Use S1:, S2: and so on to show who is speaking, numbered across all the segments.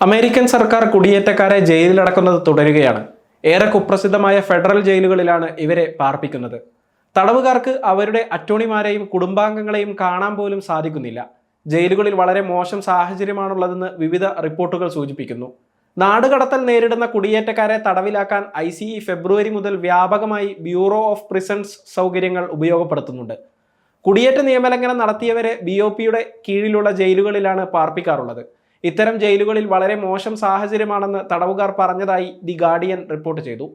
S1: American സർക്കാർ കുടിയേറ്റക്കാരെ ജയിലിലടക്കുന്നത് തുടരുകയാണ്. ഏറെ കുപ്രസിദ്ധമായ ഫെഡറൽ ജയിലുകളിലാണ് ഇവരെ പാർപ്പിക്കുന്നത്. തടവുകാർക്ക് അവരുടെ അറ്റോർണിമാരെയും കുടുംബാംഗങ്ങളെയും കാണാൻ പോലും സാധിക്കുന്നില്ല. ജയിലുകളിൽ വളരെ മോശം സാഹചര്യമാണുള്ളതെന്ന് വിവിധ റിപ്പോർട്ടുകൾ സൂചിപ്പിക്കുന്നു. നാടുകടത്തൽ നേരിടുന്ന കുടിയേറ്റക്കാരെ തടവിലാക്കാൻ ഫെബ്രുവരി മുതൽ വ്യാപകമായി ബ്യൂറോ ഓഫ് പ്രിസൺസ് സൗകര്യങ്ങൾ ഉപയോഗപ്പെടുത്തുന്നുണ്ട്. കുടിയേറ്റ നിയമലംഘനം നടത്തിയവരെ BOPയുടെ കീഴിലുള്ള ജയിലുകളിലാണ് പാർപ്പിക്കാറുള്ളത്. ഇത്തരം ജയിലുകളിൽ വളരെ മോശം സാഹചര്യമാണെന്ന് തടവുകാർ പറഞ്ഞതായി ദി ഗാർഡിയൻ റിപ്പോർട്ട് ചെയ്തു.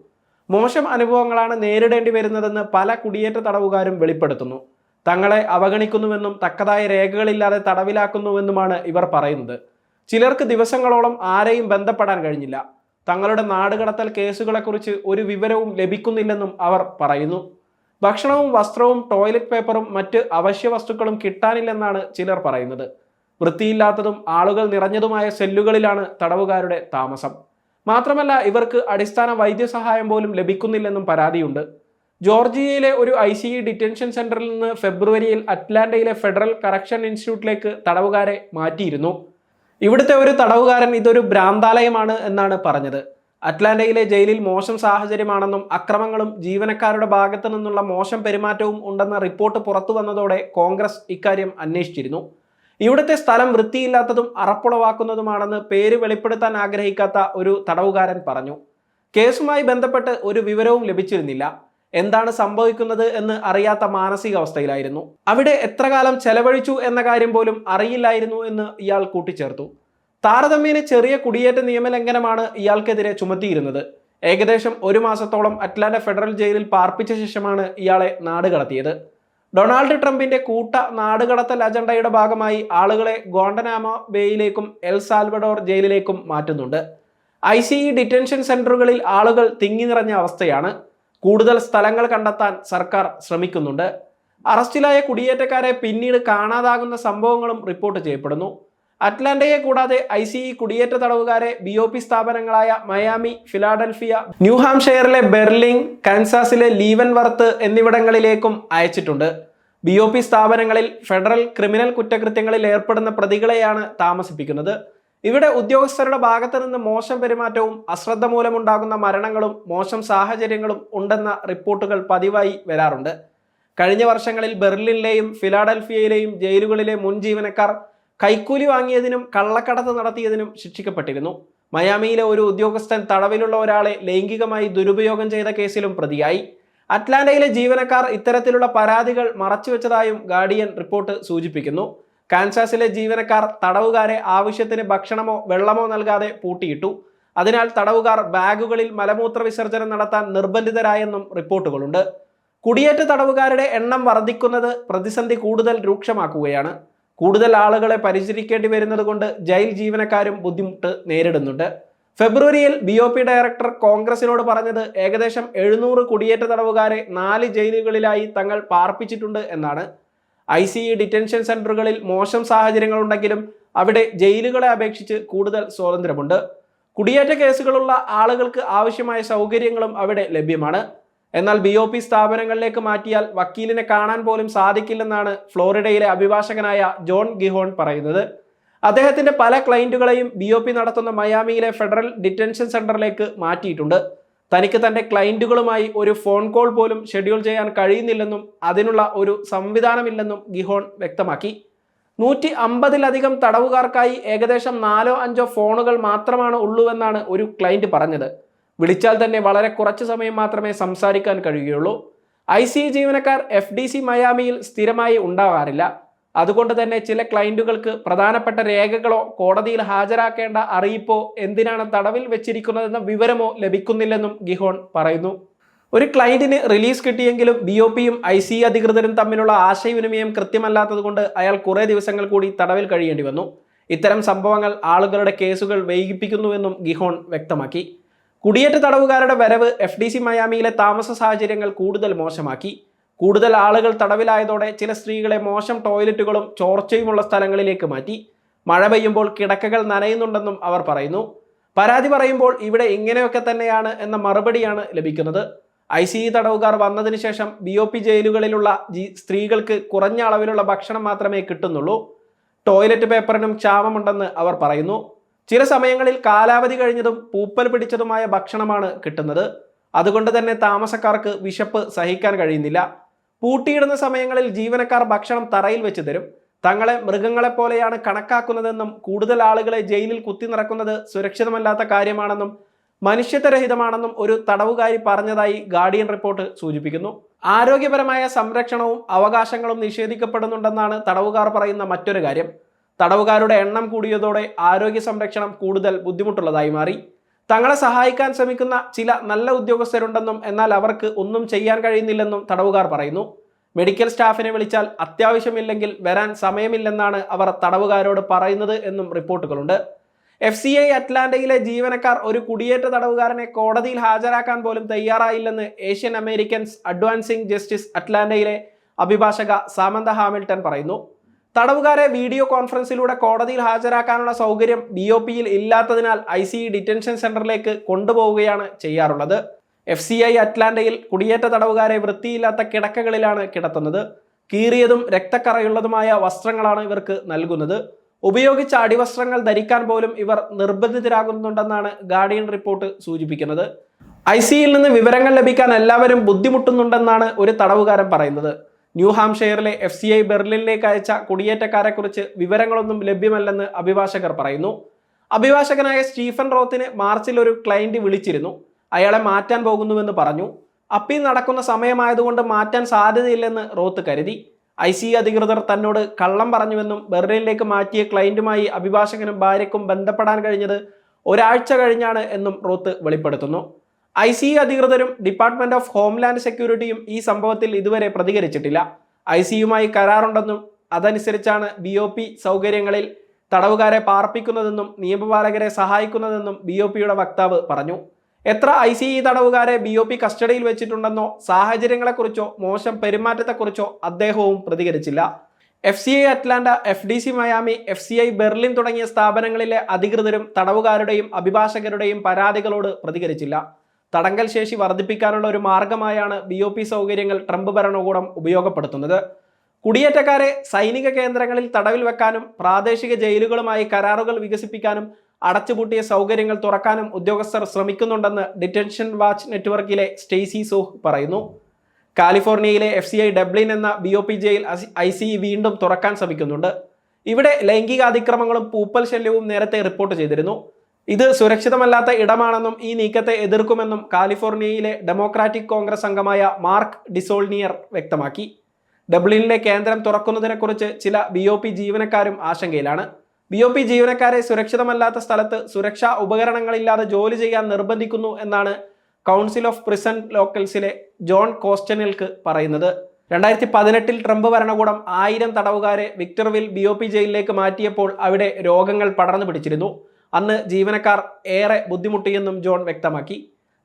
S1: മോശം അനുഭവങ്ങളാണ് നേരിടേണ്ടി വരുന്നതെന്ന് പല കുടിയേറ്റ തടവുകാരും വെളിപ്പെടുത്തുന്നു. തങ്ങളെ അവഗണിക്കുന്നുവെന്നും തക്കതായ രേഖകളില്ലാതെ തടവിലാക്കുന്നുവെന്നുമാണ് ഇവർ പറയുന്നത്. ചിലർക്ക് ദിവസങ്ങളോളം ആരെയും ബന്ധപ്പെടാൻ കഴിഞ്ഞില്ല. തങ്ങളുടെ നാടുകടത്തൽ കേസുകളെക്കുറിച്ച് ഒരു വിവരവും ലഭിക്കുന്നില്ലെന്നും അവർ പറയുന്നു. ഭക്ഷണവും വസ്ത്രവും ടോയ്ലറ്റ് പേപ്പറും മറ്റ് അവശ്യ വസ്തുക്കളും കിട്ടാനില്ലെന്നാണ് ചിലർ പറയുന്നത്. വൃത്തിയില്ലാത്തതും ആളുകൾ നിറഞ്ഞതുമായ സെല്ലുകളിലാണ് തടവുകാരുടെ താമസം. മാത്രമല്ല ഇവർക്ക് അടിസ്ഥാന വൈദ്യസഹായം പോലും ലഭിക്കുന്നില്ലെന്നും പരാതിയുണ്ട്. ജോർജിയയിലെ ഒരു ICE ഡിറ്റൻഷൻ സെന്ററിൽ നിന്ന് ഫെബ്രുവരിയിൽ അറ്റ്ലാന്റയിലെ ഫെഡറൽ കറക്ഷൻ ഇൻസ്റ്റിറ്റ്യൂട്ടിലേക്ക് തടവുകാരെ മാറ്റിയിരുന്നു. ഇവിടുത്തെ ഒരു തടവുകാരൻ ഇതൊരു ഭ്രാന്താലയമാണ് എന്നാണ് പറഞ്ഞത്. അറ്റ്ലാന്റയിലെ ജയിലിൽ മോശം സാഹചര്യമാണെന്നും അക്രമങ്ങളും ജീവനക്കാരുടെ ഭാഗത്തു നിന്നുള്ള മോശം പെരുമാറ്റവും ഉണ്ടെന്ന റിപ്പോർട്ട് പുറത്തു വന്നതോടെ കോൺഗ്രസ് ഇക്കാര്യം അന്വേഷിച്ചിരുന്നു. ഇവിടുത്തെ സ്ഥലം വൃത്തിയില്ലാത്തതും അറപ്പുളവാക്കുന്നതുമാണെന്ന് പേര് വെളിപ്പെടുത്താൻ ആഗ്രഹിക്കാത്ത ഒരു തടവുകാരൻ പറഞ്ഞു. കേസുമായി ബന്ധപ്പെട്ട് ഒരു വിവരവും ലഭിച്ചിരുന്നില്ല. എന്താണ് സംഭവിക്കുന്നത് എന്ന് അറിയാത്ത മാനസികാവസ്ഥയിലായിരുന്നു. അവിടെ എത്ര കാലം ചെലവഴിച്ചു എന്ന കാര്യം പോലും അറിയില്ലായിരുന്നു എന്ന് ഇയാൾ കൂട്ടിച്ചേർത്തു. താരതമ്യേന ചെറിയ കുടിയേറ്റ നിയമലംഘനമാണ് ഇയാൾക്കെതിരെ ചുമത്തിയിരുന്നത്. ഏകദേശം 1 മാസത്തോളം അറ്റ്ലാന്റ ഫെഡറൽ ജയിലിൽ പാർപ്പിച്ച ശേഷമാണ് ഇയാളെ നാടുകടത്തിയത്. ഡൊണാൾഡ് ട്രംപിന്റെ കൂട്ട നാടുകടത്തൽ അജണ്ടയുടെ ഭാഗമായി ആളുകളെ ഗ്വാണ്ടനാമോ ബേയിലേക്കും എൽ സാൽവഡോർ ജയിലിലേക്കും മാറ്റുന്നുണ്ട്. ICE ഡിറ്റൻഷൻ സെന്ററുകളിൽ ആളുകൾ തിങ്ങി നിറഞ്ഞ അവസ്ഥയാണ്. കൂടുതൽ സ്ഥലങ്ങൾ കണ്ടെത്താൻ സർക്കാർ ശ്രമിക്കുന്നുണ്ട്. അറസ്റ്റിലായ കുടിയേറ്റക്കാരെ പിന്നീട് കാണാതാകുന്ന സംഭവങ്ങളും റിപ്പോർട്ട് ചെയ്യപ്പെടുന്നു. അറ്റ്ലാന്റയെ കൂടാതെ ICE കുടിയേറ്റ തടവുകാരെ BOP സ്ഥാപനങ്ങളായ മയാമി, ഫിലാഡൽഫിയ, ന്യൂഹാംഷെയറിലെ ബെർലിൻ, കാൻസാസിലെ ലീവൻവർത്ത് എന്നിവിടങ്ങളിലേക്കും അയച്ചിട്ടുണ്ട്. BOP സ്ഥാപനങ്ങളിൽ ഫെഡറൽ ക്രിമിനൽ കുറ്റകൃത്യങ്ങളിൽ ഏർപ്പെടുന്ന പ്രതികളെയാണ് താമസിപ്പിക്കുന്നത്. ഇവിടെ ഉദ്യോഗസ്ഥരുടെ ഭാഗത്തു നിന്ന് മോശം പെരുമാറ്റവും അശ്രദ്ധ മൂലമുണ്ടാകുന്ന മരണങ്ങളും മോശം സാഹചര്യങ്ങളും ഉണ്ടെന്ന റിപ്പോർട്ടുകൾ പതിവായി വരാറുണ്ട്. കഴിഞ്ഞ വർഷങ്ങളിൽ ബെർലിനിലെയും ഫിലാഡൽഫിയയിലെയും ജയിലുകളിലെ മുൻ ജീവനക്കാർ കൈക്കൂലി വാങ്ങിയതിനും കള്ളക്കടത്ത് നടത്തിയതിനും ശിക്ഷിക്കപ്പെട്ടിരുന്നു. മയാമിയിലെ ഒരു ഉദ്യോഗസ്ഥൻ തടവിലുള്ള ഒരാളെ ലൈംഗികമായി ദുരുപയോഗം ചെയ്ത കേസിലും പ്രതിയായി. അറ്റ്ലാന്റയിലെ ജീവനക്കാർ ഇത്തരത്തിലുള്ള പരാതികൾ മറച്ചുവെച്ചതായും ഗാർഡിയൻ റിപ്പോർട്ട് സൂചിപ്പിക്കുന്നു. കാൻസാസിലെ ജീവനക്കാർ തടവുകാരെ ആവശ്യത്തിന് ഭക്ഷണമോ വെള്ളമോ നൽകാതെ പൂട്ടിയിട്ടു. അതിനാൽ തടവുകാർ ബാഗുകളിൽ മലമൂത്ര വിസർജനം നടത്താൻ നിർബന്ധിതരായെന്നും റിപ്പോർട്ടുകളുണ്ട്. കുടിയേറ്റ തടവുകാരുടെ എണ്ണം വർദ്ധിക്കുന്നത് പ്രതിസന്ധി കൂടുതൽ രൂക്ഷമാക്കുകയാണ്. കൂടുതൽ ആളുകളെ പരിചരിക്കേണ്ടി വരുന്നത് കൊണ്ട് ജയിൽ ജീവനക്കാരും ബുദ്ധിമുട്ട് നേരിടുന്നുണ്ട്. ഫെബ്രുവരിയിൽ BOP ഡയറക്ടർ കോൺഗ്രസിനോട് പറഞ്ഞത് ഏകദേശം 700 കുടിയേറ്റ തടവുകാരെ 4 ജയിലുകളിലായി തങ്ങൾ പാർപ്പിച്ചിട്ടുണ്ട് എന്നാണ്. ICE ഡിറ്റൻഷൻ സെന്ററുകളിൽ മോശം സാഹചര്യങ്ങളുണ്ടെങ്കിലും അവിടെ ജയിലുകളെ അപേക്ഷിച്ച് കൂടുതൽ സ്വാതന്ത്ര്യമുണ്ട്. കുടിയേറ്റ കേസുകളുള്ള ആളുകൾക്ക് ആവശ്യമായ സൗകര്യങ്ങളും അവിടെ ലഭ്യമാണ്. എന്നാൽ BOP സ്ഥാപനങ്ങളിലേക്ക് മാറ്റിയാൽ വക്കീലിനെ കാണാൻ പോലും സാധിക്കില്ലെന്നാണ് ഫ്ലോറിഡയിലെ അഭിഭാഷകനായ ജോൺ ഗിഹോൺ പറയുന്നത്. അദ്ദേഹത്തിന്റെ പല ക്ലയന്റുകളെയും BOP നടത്തുന്ന മയാമിയിലെ ഫെഡറൽ ഡിറ്റൻഷൻ സെന്ററിലേക്ക് മാറ്റിയിട്ടുണ്ട്. തനിക്ക് തന്റെ ക്ലയന്റുകളുമായി ഒരു ഫോൺ കോൾ പോലും ഷെഡ്യൂൾ ചെയ്യാൻ കഴിയുന്നില്ലെന്നും അതിനുള്ള ഒരു സംവിധാനമില്ലെന്നും ഗിഹോൺ വ്യക്തമാക്കി. 150-ലധികം തടവുകാർക്കായി ഏകദേശം 4-5 ഫോണുകൾ മാത്രമാണ് ഉള്ളുവെന്നാണ് ഒരു ക്ലയന്റ് പറഞ്ഞത്. വിളിച്ചാൽ തന്നെ വളരെ കുറച്ച് സമയം മാത്രമേ സംസാരിക്കാൻ കഴിയുകയുള്ളൂ. ICE ജീവനക്കാർ FDC മയാമിയിൽ സ്ഥിരമായി ഉണ്ടാകാറില്ല. അതുകൊണ്ട് തന്നെ ചില ക്ലയന്റുകൾക്ക് പ്രധാനപ്പെട്ട രേഖകളോ കോടതിയിൽ ഹാജരാക്കേണ്ട അറിയിപ്പോ എന്തിനാണ് തടവിൽ വെച്ചിരിക്കുന്നതെന്ന വിവരമോ ലഭിക്കുന്നില്ലെന്നും ഗിഹോൺ പറയുന്നു. ഒരു ക്ലയന്റിന് റിലീസ് കിട്ടിയെങ്കിലും BOPയും ICE അധികൃതരും തമ്മിലുള്ള ആശയവിനിമയം കൃത്യമല്ലാത്തതുകൊണ്ട് അയാൾ കുറേ ദിവസങ്ങൾ കൂടി തടവിൽ കഴിയേണ്ടി വന്നു. ഇത്തരം സംഭവങ്ങൾ ആളുകളുടെ കേസുകൾ വൈകിപ്പിക്കുന്നുവെന്നും ഗിഹോൺ വ്യക്തമാക്കി. കുടിയേറ്റ തടവുകാരുടെ വരവ് FDC മയാമിയിലെ താമസ സാഹചര്യങ്ങൾ കൂടുതൽ മോശമാക്കി. കൂടുതൽ ആളുകൾ തടവിലായതോടെ ചില സ്ത്രീകളെ മോശം ടോയ്ലറ്റുകളും ചോർച്ചയുമുള്ള സ്ഥലങ്ങളിലേക്ക് മാറ്റി. മഴ പെയ്യുമ്പോൾ കിടക്കകൾ നനയുന്നുണ്ടെന്നും അവർ പറയുന്നു. പരാതി പറയുമ്പോൾ ഇവിടെ ഇങ്ങനെയൊക്കെ തന്നെയാണ് എന്ന മറുപടിയാണ് ലഭിക്കുന്നത്. ICE തടവുകാർ വന്നതിന് ശേഷം BOP ജയിലുകളിലുള്ള സ്ത്രീകൾക്ക് കുറഞ്ഞ അളവിലുള്ള ഭക്ഷണം മാത്രമേ കിട്ടുന്നുള്ളൂ. ടോയ്ലറ്റ് പേപ്പറിനും ക്ഷാമമുണ്ടെന്ന് അവർ പറയുന്നു. ചില സമയങ്ങളിൽ കാലാവധി കഴിഞ്ഞതും പൂപ്പൽ പിടിച്ചതുമായ ഭക്ഷണമാണ് കിട്ടുന്നത്. അതുകൊണ്ട് തന്നെ താമസക്കാർക്ക് വിശപ്പ് സഹിക്കാൻ കഴിയുന്നില്ല. പൂട്ടിയിടുന്ന സമയങ്ങളിൽ ജീവനക്കാർ ഭക്ഷണം തറയിൽ വെച്ച് തരും. തങ്ങളെ മൃഗങ്ങളെപ്പോലെയാണ് കണക്കാക്കുന്നതെന്നും കൂടുതൽ ആളുകളെ ജയിലിൽ കുത്തി നിറക്കുന്നത് സുരക്ഷിതമല്ലാത്ത കാര്യമാണെന്നും മനുഷ്യത്വരഹിതമാണെന്നും ഒരു തടവുകാരി പറഞ്ഞതായി ഗാർഡിയൻ റിപ്പോർട്ട് സൂചിപ്പിക്കുന്നു. ആരോഗ്യപരമായ സംരക്ഷണവും അവകാശങ്ങളും നിഷേധിക്കപ്പെടുന്നുണ്ടെന്നാണ് തടവുകാർ പറയുന്ന മറ്റൊരു കാര്യം. തടവുകാരുടെ എണ്ണം കൂടിയതോടെ ആരോഗ്യ സംരക്ഷണം കൂടുതൽ ബുദ്ധിമുട്ടുള്ളതായി മാറി. തങ്ങളെ സഹായിക്കാൻ ശ്രമിക്കുന്ന ചില നല്ല ഉദ്യോഗസ്ഥരുണ്ടെന്നും എന്നാൽ അവർക്ക് ഒന്നും ചെയ്യാൻ കഴിയുന്നില്ലെന്നും തടവുകാർ പറയുന്നു. മെഡിക്കൽ സ്റ്റാഫിനെ വിളിച്ചാൽ അത്യാവശ്യമില്ലെങ്കിൽ വരാൻ സമയമില്ലെന്നാണ് അവർ തടവുകാരോട് പറയുന്നത് എന്നും റിപ്പോർട്ടുകളുണ്ട്. FCI അറ്റ്ലാന്റയിലെ ജീവനക്കാർ ഒരു കുടിയേറ്റ തടവുകാരനെ കോടതിയിൽ ഹാജരാക്കാൻ പോലും തയ്യാറായില്ലെന്ന് ഏഷ്യൻ അമേരിക്കൻസ് അഡ്വാൻസിംഗ് ജസ്റ്റിസ് അറ്റ്ലാന്റയിലെ അഭിഭാഷക സാമന്ത ഹാമിൽട്ടൺ പറയുന്നു. തടവുകാരെ വീഡിയോ കോൺഫറൻസിലൂടെ കോടതിയിൽ ഹാജരാക്കാനുള്ള സൗകര്യം BOPയിൽ ഇല്ലാത്തതിനാൽ ICE ഡിറ്റൻഷൻ സെന്ററിലേക്ക് കൊണ്ടുപോവുകയാണ് ചെയ്യാറുള്ളത്. FCI അറ്റ്ലാന്റയിൽ കുടിയേറ്റ തടവുകാരെ വൃത്തിയില്ലാത്ത കിടക്കകളിലാണ് കിടത്തുന്നത്. കീറിയതും രക്തക്കറയുള്ളതുമായ വസ്ത്രങ്ങളാണ് ഇവർക്ക് നൽകുന്നത്. ഉപയോഗിച്ച അടിവസ്ത്രങ്ങൾ ധരിക്കാൻ പോലും ഇവർ നിർബന്ധിതരാകുന്നുണ്ടെന്നാണ് ഗാർഡിയൻ റിപ്പോർട്ട് സൂചിപ്പിക്കുന്നത്. ICEയിൽ നിന്ന് വിവരങ്ങൾ ലഭിക്കാൻ എല്ലാവരും ബുദ്ധിമുട്ടുന്നുണ്ടെന്നാണ് ഒരു തടവുകാരൻ പറയുന്നത്. ന്യൂ ഹാംഷെയറിലെ FCI ബെർലിനിലേക്ക് അയച്ച കുടിയേറ്റക്കാരെക്കുറിച്ച് വിവരങ്ങളൊന്നും ലഭ്യമല്ലെന്ന് അഭിഭാഷകർ പറയുന്നു. അഭിഭാഷകനായ സ്റ്റീഫൻ റോത്തിന് മാർച്ചിൽ ഒരു ക്ലയന്റ് വിളിച്ചിരുന്നു. അയാളെ മാറ്റാൻ പോകുന്നുവെന്ന് പറഞ്ഞു. അപ്പീൽ നടക്കുന്ന സമയമായതുകൊണ്ട് മാറ്റാൻ സാധ്യതയില്ലെന്ന് റോത്ത് കരുതി. ICE അധികൃതർ തന്നോട് കള്ളം പറഞ്ഞുവെന്നും ബെർലിനിലേക്ക് മാറ്റിയ ക്ലയന്റുമായി അഭിഭാഷകനും ഭാര്യയ്ക്കും ബന്ധപ്പെടാൻ കഴിഞ്ഞത് ഒരാഴ്ച കഴിഞ്ഞാണ് എന്നും റോത്ത് വെളിപ്പെടുത്തുന്നു. ICE അധികൃതരും ഡിപ്പാർട്ട്മെന്റ് ഓഫ് ഹോംലാൻഡ് സെക്യൂരിറ്റിയും ഈ സംഭവത്തിൽ ഇതുവരെ പ്രതികരിച്ചിട്ടില്ല. ICEയുമായി കരാറുണ്ടെന്നും അതനുസരിച്ചാണ് BOP സൗകര്യങ്ങളിൽ തടവുകാരെ പാർപ്പിക്കുന്നതെന്നും നിയമപാലകരെ സഹായിക്കുന്നതെന്നും BOPയുടെ വക്താവ് പറഞ്ഞു. എത്ര ICE തടവുകാരെ BOP കസ്റ്റഡിയിൽ വെച്ചിട്ടുണ്ടെന്നോ സാഹചര്യങ്ങളെക്കുറിച്ചോ മോശം പെരുമാറ്റത്തെക്കുറിച്ചോ അദ്ദേഹവും പ്രതികരിച്ചില്ല. FCI Atlanta, FDC Miami, FCI Berlin തുടങ്ങിയ സ്ഥാപനങ്ങളിലെ അധികൃതരും തടവുകാരുടെയും അഭിഭാഷകരുടെയും പരാതികളോട് പ്രതികരിച്ചില്ല. തടങ്കൽ ശേഷി വർദ്ധിപ്പിക്കാനുള്ള ഒരു മാർഗമായാണ് BOP സൗകര്യങ്ങൾ ട്രംപ് ഭരണകൂടം ഉപയോഗപ്പെടുത്തുന്നത്. കുടിയേറ്റക്കാരെ സൈനിക കേന്ദ്രങ്ങളിൽ തടവിൽ വെക്കാനും പ്രാദേശിക ജയിലുകളുമായി കരാറുകൾ വികസിപ്പിക്കാനും അടച്ചുപൂട്ടിയ സൗകര്യങ്ങൾ തുറക്കാനും ഉദ്യോഗസ്ഥർ ശ്രമിക്കുന്നുണ്ടെന്ന് ഡിറ്റൻഷൻ വാച്ച് നെറ്റ്വർക്കിലെ സ്റ്റേസി സോഹ് പറയുന്നു. കാലിഫോർണിയയിലെ FCI ഡബ്ലിൻ എന്ന BOP ജയിൽ ICE വീണ്ടും തുറക്കാൻ ശ്രമിക്കുന്നുണ്ട്. ഇവിടെ ലൈംഗിക അതിക്രമങ്ങളും പൂപ്പൽ ശല്യവും നേരത്തെ റിപ്പോർട്ട് ചെയ്തിരുന്നു. ഇത് സുരക്ഷിതമല്ലാത്ത ഇടമാണെന്നും ഈ നീക്കത്തെ എതിർക്കുമെന്നും കാലിഫോർണിയയിലെ ഡെമോക്രാറ്റിക് കോൺഗ്രസ് അംഗമായ മാർക്ക് ഡിസോൾനിയർ വ്യക്തമാക്കി. ഡബ്ലിനിലെ കേന്ദ്രം തുറക്കുന്നതിനെക്കുറിച്ച് ചില BOP ജീവനക്കാരും ആശങ്കയിലാണ്. BOP ജീവനക്കാരെ സുരക്ഷിതമല്ലാത്ത സ്ഥലത്ത് സുരക്ഷാ ഉപകരണങ്ങളില്ലാതെ ജോലി ചെയ്യാൻ നിർബന്ധിക്കുന്നു എന്നാണ് കൗൺസിൽ ഓഫ് പ്രിസൺ ലോക്കൽസിലെ ജോൺ കോസ്റ്റനെൽക്ക് പറയുന്നത്. 2018 ട്രംപ് ഭരണകൂടം 1000 തടവുകാരെ വിക്ടർവിൽ BOP ജയിലിലേക്ക് മാറ്റിയപ്പോൾ അവിടെ രോഗങ്ങൾ പടർന്നു പിടിച്ചിരുന്നു. അന്ന് ജീവനക്കാർ ഏറെ ബുദ്ധിമുട്ടിയെന്നും ജോൺ വ്യക്തമാക്കി.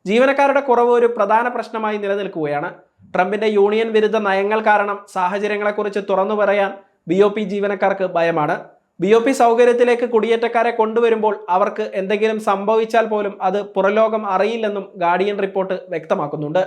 S1: ജീവനക്കാരുടെ കുറവ് ഒരു പ്രധാന പ്രശ്നമായി നിലനിൽക്കുകയാണ്. ട്രംപിന്റെ യൂണിയൻ വിരുദ്ധ നയങ്ങൾ കാരണം സാഹചര്യങ്ങളെക്കുറിച്ച് തുറന്നു പറയാൻ BOP ജീവനക്കാർക്ക് ഭയമാണ്. BOP സൗകര്യത്തിലേക്ക് കുടിയേറ്റക്കാരെ കൊണ്ടുവരുമ്പോൾ അവർക്ക് എന്തെങ്കിലും സംഭവിച്ചാൽ പോലും അത് പുറലോകം അറിയില്ലെന്നും ഗാർഡിയൻ റിപ്പോർട്ട് വ്യക്തമാക്കുന്നുണ്ട്.